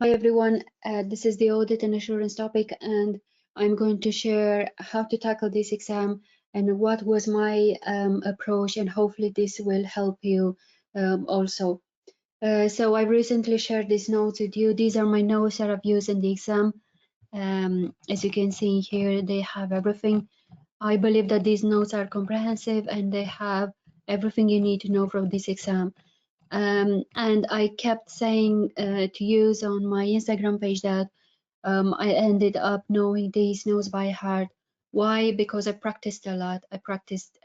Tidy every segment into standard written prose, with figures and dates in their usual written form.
Hi everyone, this is the audit and assurance topic, and I'm going to share how to tackle this exam and what was my approach, and hopefully this will help you also. So I recently shared these notes with you. These are my notes that I've used in the exam. As you can see here, they have everything. I believe that these notes are comprehensive and they have everything you need to know from this exam. And I kept saying to use on my Instagram page that I ended up knowing these notes by heart. Why? Because I practiced a lot. I practiced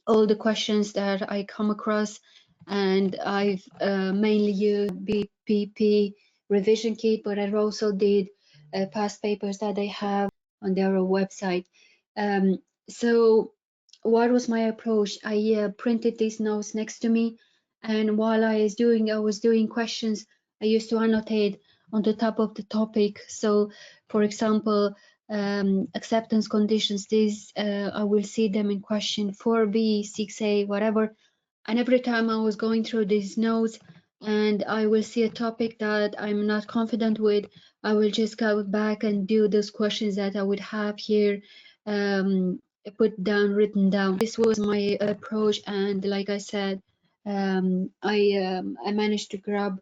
all the questions that I come across, and I've mainly used BPP revision kit, but I also did past papers that they have on their website. So what was my approach? I printed these notes next to me, and while I was doing questions, I used to annotate on the top of the topic. So, for example, acceptance conditions, these I will see them in question 4B, 6A, whatever. And every time I was going through these notes and I will see a topic that I'm not confident with, I will just go back and do those questions that I would have here written down. This was my approach, and like I said, I managed to grab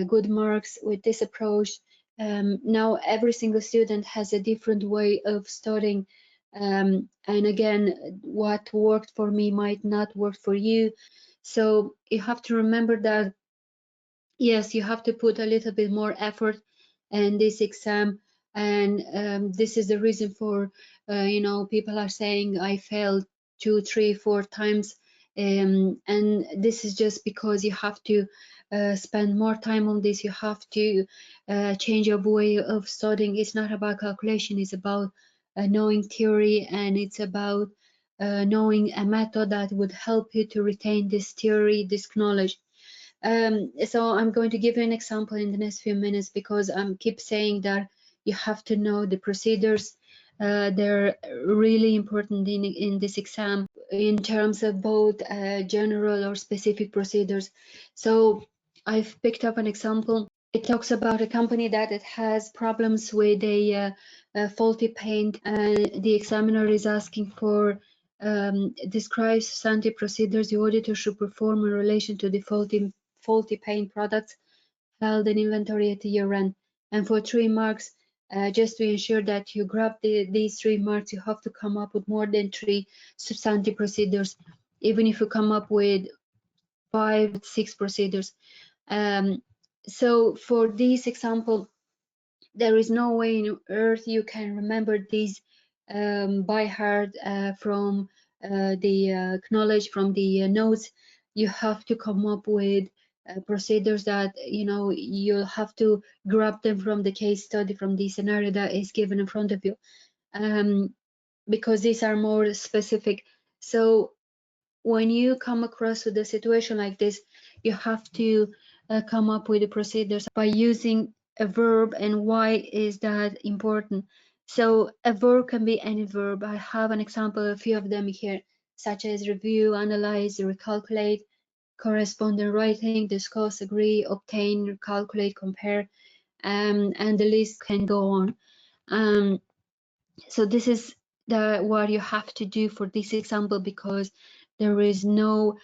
good marks with this approach. Now every single student has a different way of studying, and again, what worked for me might not work for you. So you have to remember that yes, you have to put a little bit more effort in this exam, and this is the reason for people are saying I failed 2, 3, 4 times, and this is just because you have to spend more time on this. You have to change your way of studying. It's not about calculation, it's about knowing theory, and it's about knowing a method that would help you to retain this theory, this knowledge. So I'm going to give you an example in the next few minutes, because I keep saying that you have to know the procedures. They're really important in this exam in terms of both general or specific procedures. So I've picked up an example. It talks about a company that it has problems with a faulty paint, and the examiner is asking for describe substantive procedures the auditor should perform in relation to the faulty paint products held in inventory at the year end. And for 3 marks, just to ensure that you grab these 3 marks, you have to come up with more than 3 substantive procedures. Even if you come up with 5, 6 procedures. So for this example, there is no way on earth you can remember these by heart from the knowledge from the notes. You have to come up with procedures that you'll have to grab them from the case study, from the scenario that is given in front of you, because these are more specific. So when you come across with a situation like this, you have to come up with the procedures by using a verb. And why is that important? So a verb can be any verb. I have an example, a few of them here, such as review, analyze, recalculate, correspond in writing, discuss, agree, obtain, calculate, compare, and the list can go on. So this is what you have to do for this example, because there is no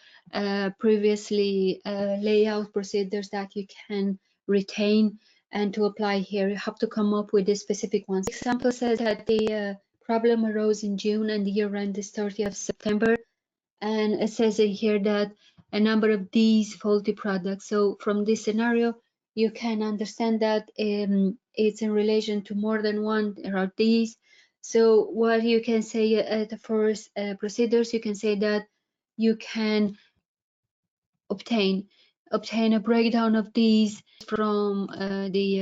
previously layout procedures that you can retain and to apply here. You have to come up with the specific ones. The example says that the problem arose in June and the year end is 30th of September, and it says in here that a number of these faulty products. So from this scenario, you can understand that it's in relation to more than one. There are these. So what you can say at the first procedures, you can say that you can obtain a breakdown of these from the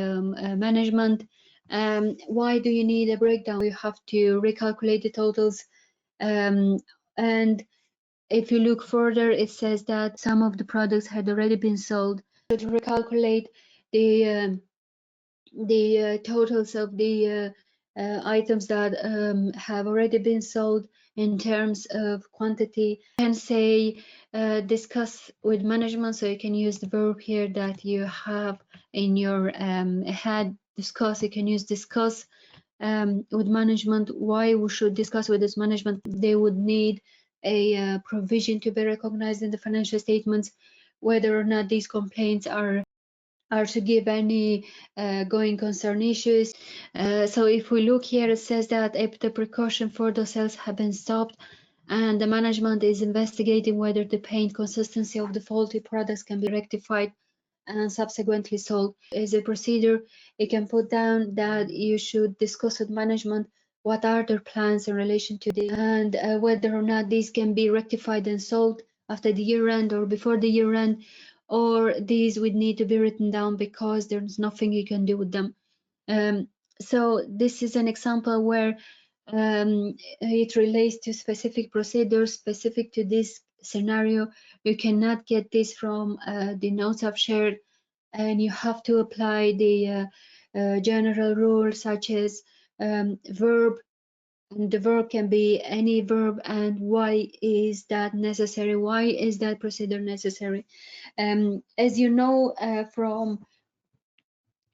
management. Why do you need a breakdown? You have to recalculate the totals, and if you look further, it says that some of the products had already been sold. So to recalculate the totals of the items that have already been sold in terms of quantity. You can say discuss with management, so you can use the verb here that you have in your head. Discuss, you can use discuss with management. Why we should discuss with this management? They would need a provision to be recognized in the financial statements, whether or not these complaints are to give any going concern issues. So if we look here, it says that if the precaution for the sales have been stopped and the management is investigating whether the paint consistency of the faulty products can be rectified and subsequently sold. As a procedure, you can put down that you should discuss with management what are their plans in relation to this, and whether or not these can be rectified and sold after the year end or before the year end, or these would need to be written down because there's nothing you can do with them. So this is an example where it relates to specific procedures specific to this scenario. You cannot get this from the notes I've shared, and you have to apply the general rules such as verb, and the verb can be any verb, and why is that necessary? Why is that procedure necessary? As you know from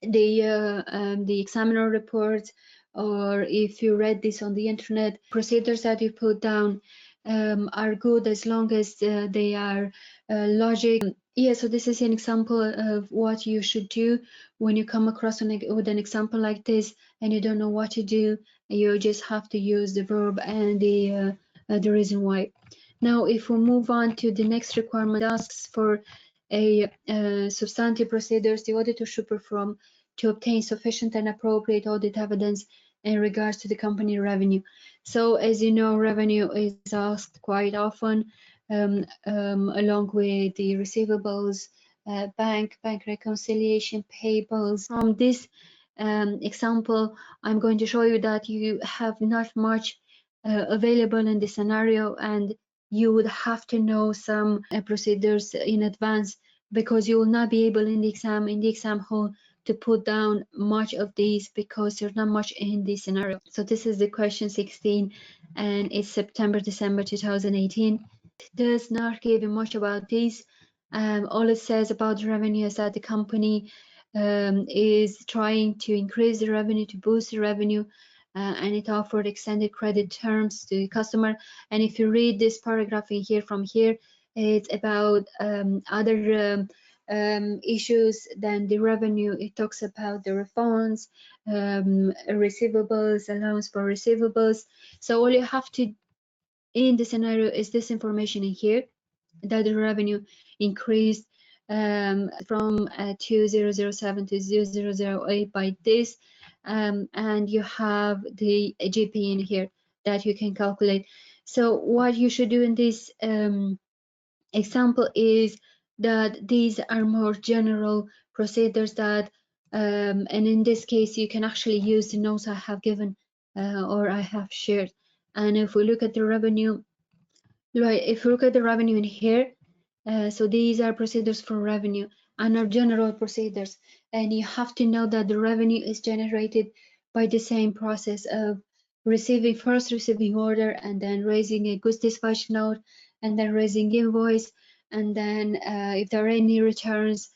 the examiner report, or if you read this on the internet, procedures that you put down are good as long as they are logic. Yeah, so this is an example of what you should do when you come across with an example like this and you don't know what to do. You just have to use the verb and the reason why. Now, if we move on to the next requirement, asks for a substantive procedures the auditor should perform to obtain sufficient and appropriate audit evidence in regards to the company revenue. So as you know, revenue is asked quite often along with the receivables, bank reconciliation, payables. From this example, I'm going to show you that you have not much available in this scenario, and you would have to know some procedures in advance, because you will not be able in the exam hall to put down much of these because there's not much in this scenario. So this is the question 16, and it's September-December 2018. It does not give you much about these. All it says about the revenue is that the company is trying to increase the revenue, to boost the revenue, and it offered extended credit terms to the customer. And if you read this paragraph in here from here, it's about other issues than the revenue. It talks about the refunds, receivables, allowance for receivables. So all you have to in the scenario is this information in here, that the revenue increased from 2007 to 0008 by this, and you have the GP in here that you can calculate. So what you should do in this example is that these are more general procedures that and in this case you can actually use the notes I have given or I have shared. And if we look at the revenue, right, if we look at the revenue in here, so these are procedures for revenue and are general procedures, and you have to know that the revenue is generated by the same process of first receiving order, and then raising a goods dispatch note, and then raising invoice, and then if there are any returns,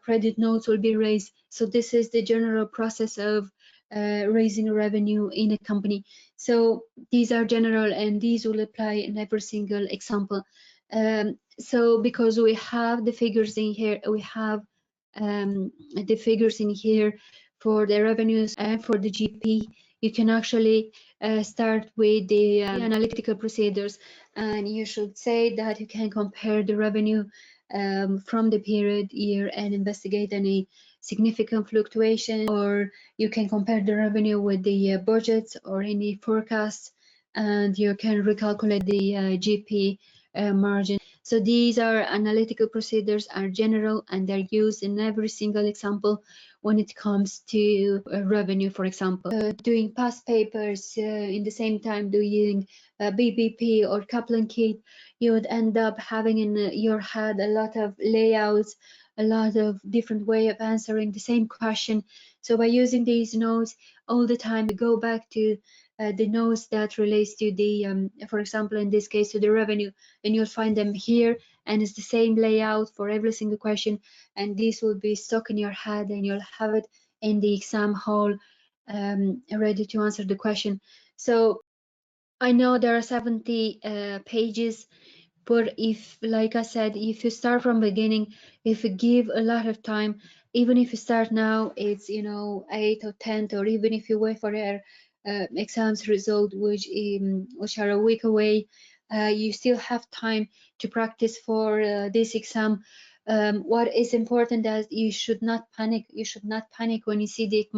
credit notes will be raised. So this is the general process of raising revenue in a company. So these are general, and these will apply in every single example. So because we have the figures in here, we have the figures in here for the revenues and for the GP, you can actually start with the analytical procedures, and you should say that you can compare the revenue from the period year and investigate any significant fluctuation, or you can compare the revenue with the budgets or any forecasts, and you can recalculate the GP margin. So these are analytical procedures, are general, and they're used in every single example when it comes to revenue. For example, doing past papers in the same time doing BBP or Kaplan kit, you would end up having in your head a lot of layouts, a lot of different way of answering the same question. So by using these notes, all the time. Go back to the notes that relates to the, for example, in this case, to the revenue, and you'll find them here, and it's the same layout for every single question, and this will be stuck in your head, and you'll have it in the exam hall, ready to answer the question. So I know there are 70 pages, but if, like I said, if you start from beginning, if you give a lot of time, even if you start now, it's 8th or 10th, or even if you wait for their exams result, which are a week away, you still have time to practice for this exam. What is important is you should not panic. You should not panic when you see the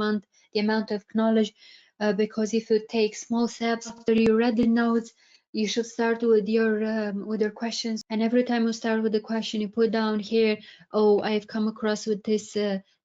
amount of knowledge, because if you take small steps after you read the notes, you should start with your questions, and every time you start with the question, you put down here, oh, I've come across with this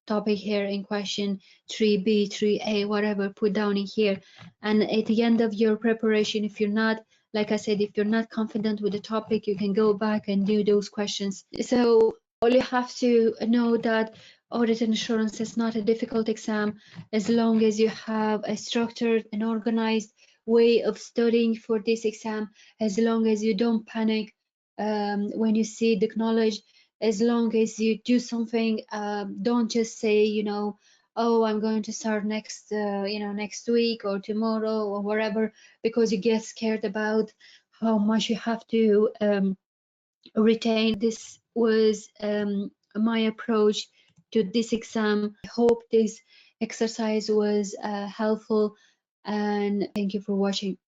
topic here in question 3b, 3a, whatever, put down in here. And at the end of your preparation, if you're not, like I said, if you're not confident with the topic, you can go back and do those questions. So all you have to know that audit and assurance is not a difficult exam, as long as you have a structured and organized way of studying for this exam, as long as you don't panic when you see the knowledge, as long as you do something. Don't just say, oh, I'm going to start next next week or tomorrow or wherever, because you get scared about how much you have to retain. This was my approach to this exam. I hope this exercise was helpful, and thank you for watching.